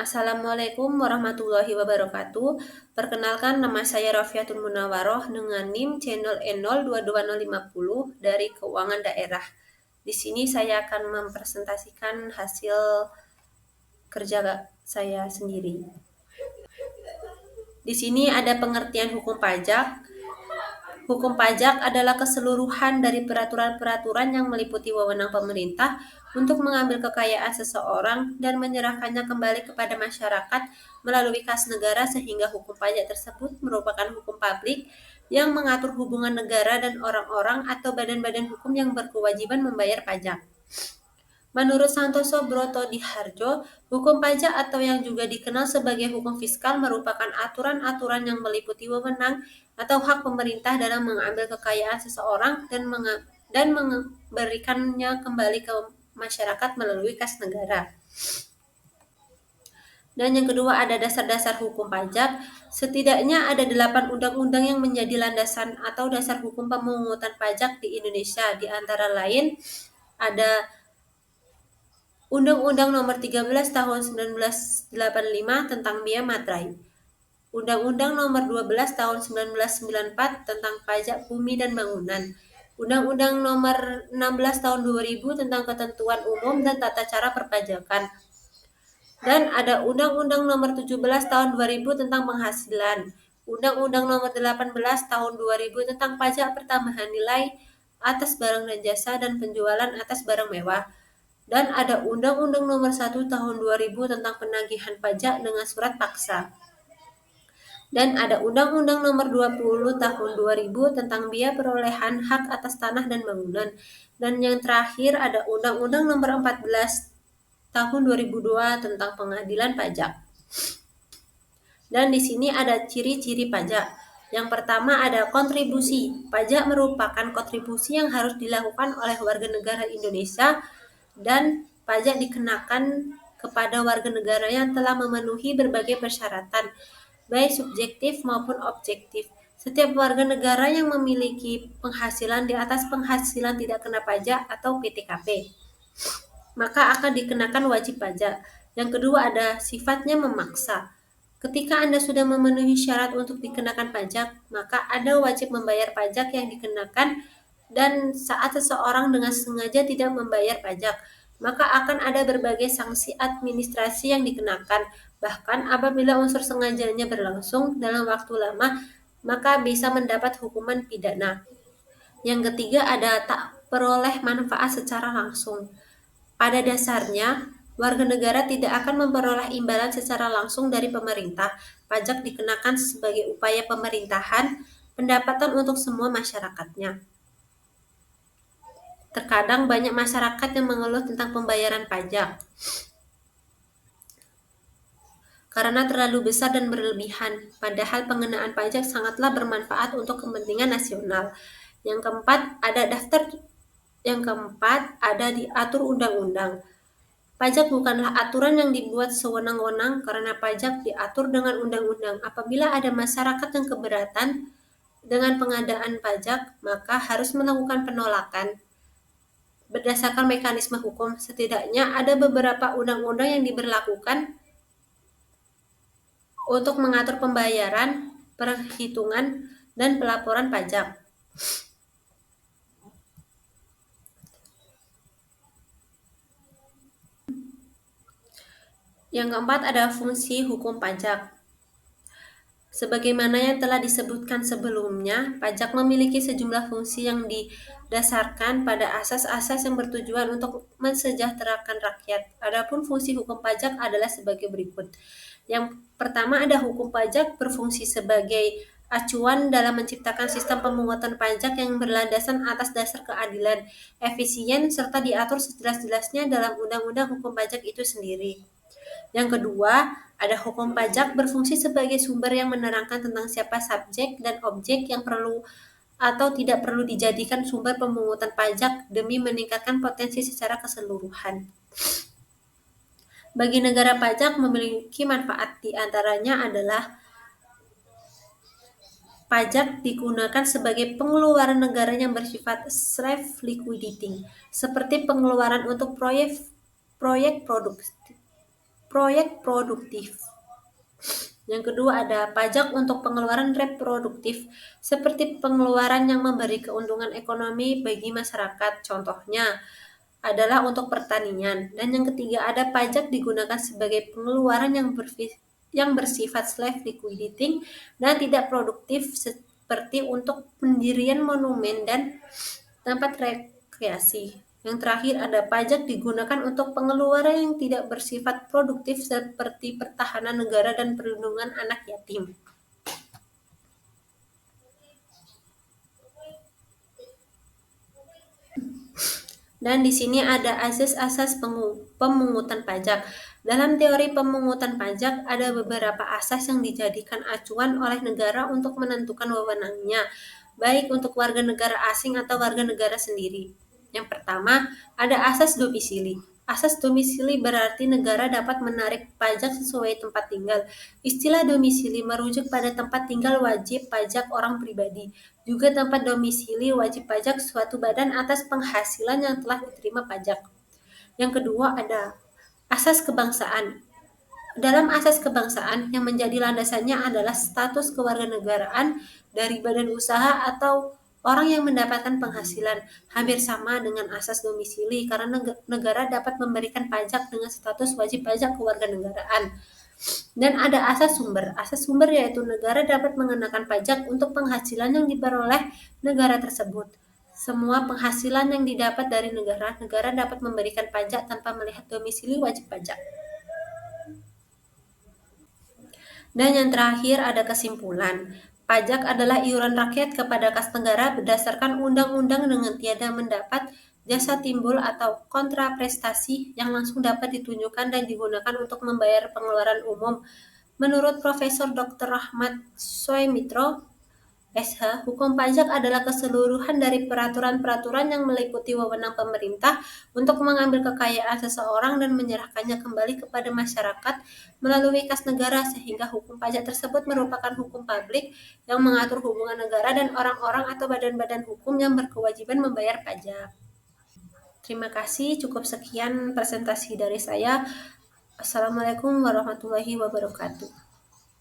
Assalamualaikum warahmatullahi wabarakatuh. Perkenalkan, nama saya Rafiatul Munawaroh dengan NIM channel N022050 dari Keuangan Daerah. Di sini saya akan mempresentasikan hasil kerja saya sendiri. Di sini ada pengertian hukum pajak. Hukum pajak adalah keseluruhan dari peraturan-peraturan yang meliputi wewenang pemerintah untuk mengambil kekayaan seseorang dan menyerahkannya kembali kepada masyarakat melalui kas negara, sehingga hukum pajak tersebut merupakan hukum publik yang mengatur hubungan negara dan orang-orang atau badan-badan hukum yang berkewajiban membayar pajak. Menurut Santoso Brotodihardjo, hukum pajak atau yang juga dikenal sebagai hukum fiskal merupakan aturan-aturan yang meliputi wewenang atau hak pemerintah dalam mengambil kekayaan seseorang dan memberikannya kembali ke masyarakat melalui kas negara. Dan yang kedua ada dasar-dasar hukum pajak. Setidaknya ada 8 undang-undang yang menjadi landasan atau dasar hukum pemungutan pajak di Indonesia. Di antara lain ada Undang-Undang Nomor 13 Tahun 1985 tentang Bea Materai, Undang-Undang Nomor 12 Tahun 1994 tentang Pajak Bumi dan Bangunan, Undang-Undang Nomor 16 Tahun 2000 tentang Ketentuan Umum dan Tata Cara Perpajakan, dan ada Undang-Undang Nomor 17 Tahun 2000 tentang Penghasilan, Undang-Undang Nomor 18 Tahun 2000 tentang Pajak Pertambahan Nilai atas barang dan jasa dan penjualan atas barang mewah. Dan ada Undang-Undang Nomor 1 Tahun 2000 tentang penagihan pajak dengan surat paksa. Dan ada Undang-Undang Nomor 20 Tahun 2000 tentang biaya perolehan hak atas tanah dan bangunan. Dan yang terakhir ada Undang-Undang Nomor 14 Tahun 2002 tentang pengadilan pajak. Dan di sini ada ciri-ciri pajak. Yang pertama ada kontribusi. Pajak merupakan kontribusi yang harus dilakukan oleh warga negara Indonesia, dan pajak dikenakan kepada warga negara yang telah memenuhi berbagai persyaratan, baik subjektif maupun objektif. Setiap warga negara yang memiliki penghasilan di atas penghasilan tidak kena pajak atau PTKP, maka akan dikenakan wajib pajak. Yang kedua ada sifatnya memaksa. Ketika Anda sudah memenuhi syarat untuk dikenakan pajak, maka Anda wajib membayar pajak yang dikenakan, dan saat seseorang dengan sengaja tidak membayar pajak, maka akan ada berbagai sanksi administrasi yang dikenakan. Bahkan apabila unsur sengajanya berlangsung dalam waktu lama, maka bisa mendapat hukuman pidana. Yang ketiga ada tak peroleh manfaat secara langsung. Pada dasarnya, warga negara tidak akan memperoleh imbalan secara langsung dari pemerintah. Pajak dikenakan sebagai upaya pemerintahan pendapatan untuk semua masyarakatnya. Terkadang banyak masyarakat yang mengeluh tentang pembayaran pajak karena terlalu besar dan berlebihan, padahal pengenaan pajak sangatlah bermanfaat untuk kepentingan nasional. Yang keempat ada diatur undang-undang. Pajak bukanlah aturan yang dibuat sewenang-wenang, karena pajak diatur dengan undang-undang. Apabila ada masyarakat yang keberatan dengan pengadaan pajak, maka harus melakukan penolakan berdasarkan mekanisme hukum. Setidaknya ada beberapa undang-undang yang diberlakukan untuk mengatur pembayaran, perhitungan, dan pelaporan pajak. Yang keempat ada fungsi hukum pajak. Sebagaimana yang telah disebutkan sebelumnya, pajak memiliki sejumlah fungsi yang didasarkan pada asas-asas yang bertujuan untuk mensejahterakan rakyat. Adapun fungsi hukum pajak adalah sebagai berikut. Yang pertama ada hukum pajak berfungsi sebagai acuan dalam menciptakan sistem pemungutan pajak yang berlandasan atas dasar keadilan, efisien, serta diatur sejelas-jelasnya dalam Undang-Undang Hukum Pajak itu sendiri. Yang kedua, ada hukum pajak berfungsi sebagai sumber yang menerangkan tentang siapa subjek dan objek yang perlu atau tidak perlu dijadikan sumber pemungutan pajak demi meningkatkan potensi secara keseluruhan. Bagi negara, pajak memiliki manfaat, di antaranya adalah pajak digunakan sebagai pengeluaran negara yang bersifat self-liquidating, seperti pengeluaran untuk proyek produksi, proyek produktif. Yang kedua ada pajak untuk pengeluaran reproduktif, seperti pengeluaran yang memberi keuntungan ekonomi bagi masyarakat. Contohnya adalah untuk pertanian. Dan yang ketiga ada pajak digunakan sebagai pengeluaran yang bersifat slave liquidating dan tidak produktif, seperti untuk pendirian monumen dan tempat rekreasi. Yang terakhir ada pajak digunakan untuk pengeluaran yang tidak bersifat produktif seperti pertahanan negara dan perlindungan anak yatim. Dan di sini ada asas-asas pemungutan pajak. Dalam teori pemungutan pajak ada beberapa asas yang dijadikan acuan oleh negara untuk menentukan wewenangnya, baik untuk warga negara asing atau warga negara sendiri. Yang pertama, ada asas domisili. Asas domisili berarti negara dapat menarik pajak sesuai tempat tinggal. Istilah domisili merujuk pada tempat tinggal wajib pajak orang pribadi. Juga tempat domisili wajib pajak suatu badan atas penghasilan yang telah diterima pajak. Yang kedua ada asas kebangsaan. Dalam asas kebangsaan yang menjadi landasannya adalah status kewarganegaraan dari badan usaha atau orang yang mendapatkan penghasilan, hampir sama dengan asas domisili karena negara dapat memberikan pajak dengan status wajib pajak kewarganegaraan. Dan ada asas sumber. Asas sumber yaitu negara dapat mengenakan pajak untuk penghasilan yang diperoleh negara tersebut. Semua penghasilan yang didapat dari negara dapat memberikan pajak tanpa melihat domisili wajib pajak. Dan yang terakhir ada kesimpulan. Pajak adalah iuran rakyat kepada kas negara berdasarkan undang-undang dengan tiada mendapat jasa timbul atau kontraprestasi yang langsung dapat ditunjukkan dan digunakan untuk membayar pengeluaran umum. Menurut Profesor Dr. Rahmat Soemitro, SH, hukum pajak adalah keseluruhan dari peraturan-peraturan yang meliputi wewenang pemerintah untuk mengambil kekayaan seseorang dan menyerahkannya kembali kepada masyarakat melalui kas negara, sehingga hukum pajak tersebut merupakan hukum publik yang mengatur hubungan negara dan orang-orang atau badan-badan hukum yang berkewajiban membayar pajak. Terima kasih, cukup sekian presentasi dari saya. Assalamualaikum warahmatullahi wabarakatuh.